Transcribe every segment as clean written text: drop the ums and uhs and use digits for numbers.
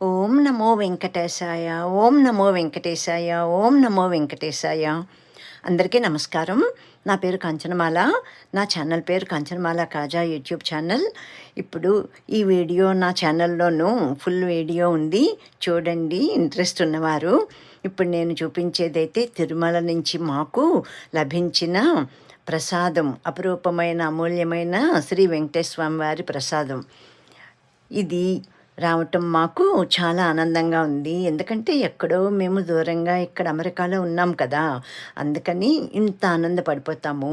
ఓం నమో వెంకటేశాయ. ఓం నమో వెంకటేశాయ. ఓం నమో వెంకటేశాయ. అందరికీ నమస్కారం. నా పేరు కాంచనమాల. నా ఛానల్ పేరు కాంచనమాల కాజా యూట్యూబ్ ఛానల్. ఇప్పుడు ఈ వీడియో నా ఛానల్లోనూ ఫుల్ వీడియో ఉంది, చూడండి ఇంట్రెస్ట్ ఉన్నవారు. ఇప్పుడు నేను చూపించేదైతే తిరుమల నుంచి మాకు లభించిన ప్రసాదం, అపురూపమైన అమూల్యమైన శ్రీ వెంకటేశ్వర స్వామి వారి ప్రసాదం. ఇది రావటం మాకు చాలా ఆనందంగా ఉంది. ఎందుకంటే ఎక్కడో మేము దూరంగా ఇక్కడ అమెరికాలో ఉన్నాం కదా, అందుకని ఇంత ఆనందపడిపోతాము.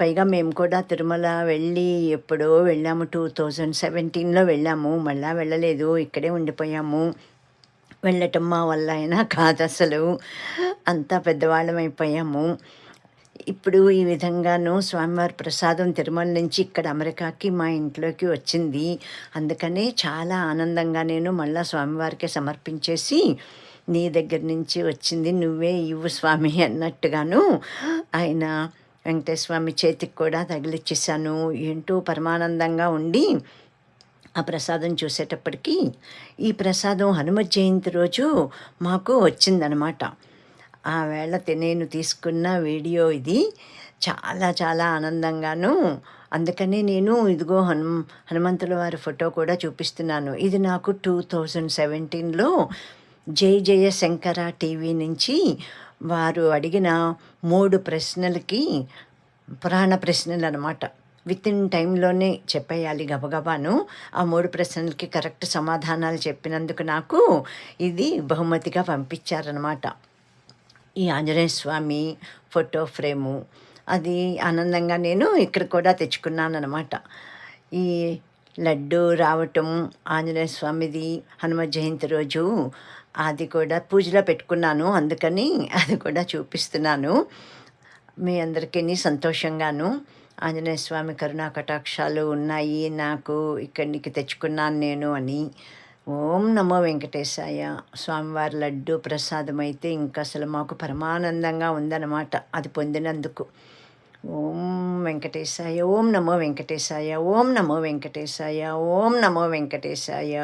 పైగా మేము కూడా తిరుమల వెళ్ళి ఎప్పుడో వెళ్ళాము, 2017లో వెళ్ళాము. మళ్ళా వెళ్ళలేదు, ఇక్కడే ఉండిపోయాము. వెళ్ళటం మా వల్ల అయినా కాదు అసలు, అంతా పెద్దవాళ్ళం అయిపోయాము. ఇప్పుడు ఈ విధంగాను స్వామివారి ప్రసాదం తిరుమల నుంచి ఇక్కడ అమెరికాకి మా ఇంట్లోకి వచ్చింది. అందుకనే చాలా ఆనందంగా నేను మళ్ళా స్వామివారికి సమర్పించేసి, నీ దగ్గర నుంచి వచ్చింది నువ్వే ఇవ్వు స్వామి అన్నట్టుగాను ఆయన వెంకటేశ్వర స్వామి చేతికి కూడా తగిలిచ్చేసాను. ఏంటో పరమానందంగా ఉండి ఆ ప్రసాదం చూసేటప్పటికీ, ఈ ప్రసాదం హనుమ జయంతి రోజు మాకు వచ్చిందనమాట. ఆ వేళ నేను తీసుకున్న వీడియో ఇది. చాలా చాలా ఆనందంగాను, అందుకని నేను ఇదిగో హనుమంతుల వారి ఫోటో కూడా చూపిస్తున్నాను. ఇది నాకు 2017లో జై జయ శంకర టీవీ నుంచి వారు అడిగిన 3 ప్రశ్నలకి పురాణ ప్రశ్నలు అనమాట. వితిన్ టైంలోనే చెప్పేయాలి గబగబాను. ఆ 3 ప్రశ్నలకి కరెక్ట్ సమాధానాలు చెప్పినందుకు నాకు ఇది బహుమతిగా పంపించారనమాట. ఈ ఆంజనేయ స్వామి ఫోటో ఫ్రేము అది ఆనందంగా నేను ఇక్కడ కూడా తెచ్చుకున్నానమాట. ఈ లడ్డు రావటం ఆంజనేయ స్వామిది హనుమ జయంతి రోజు, అది కూడా పూజలో పెట్టుకున్నాను, అందుకని అది కూడా చూపిస్తున్నాను మీ అందరికీ సంతోషంగాను. ఆంజనేయ స్వామి కరుణా కటాక్షాలు ఉన్నాయి నాకు, ఇక్కడికి తెచ్చుకున్నాను నేను అని. ఓం నమో వెంకటేశాయ. స్వామివారి లడ్డు ప్రసాదం అయితే ఇంకా అసలు మాకు పరమానందంగా ఉందన్నమాట అది పొందినందుకు. ఓం వెంకటేశాయ. ఓం నమో వెంకటేశాయ. ఓం నమో వెంకటేశాయ. ఓం నమో వెంకటేశాయ.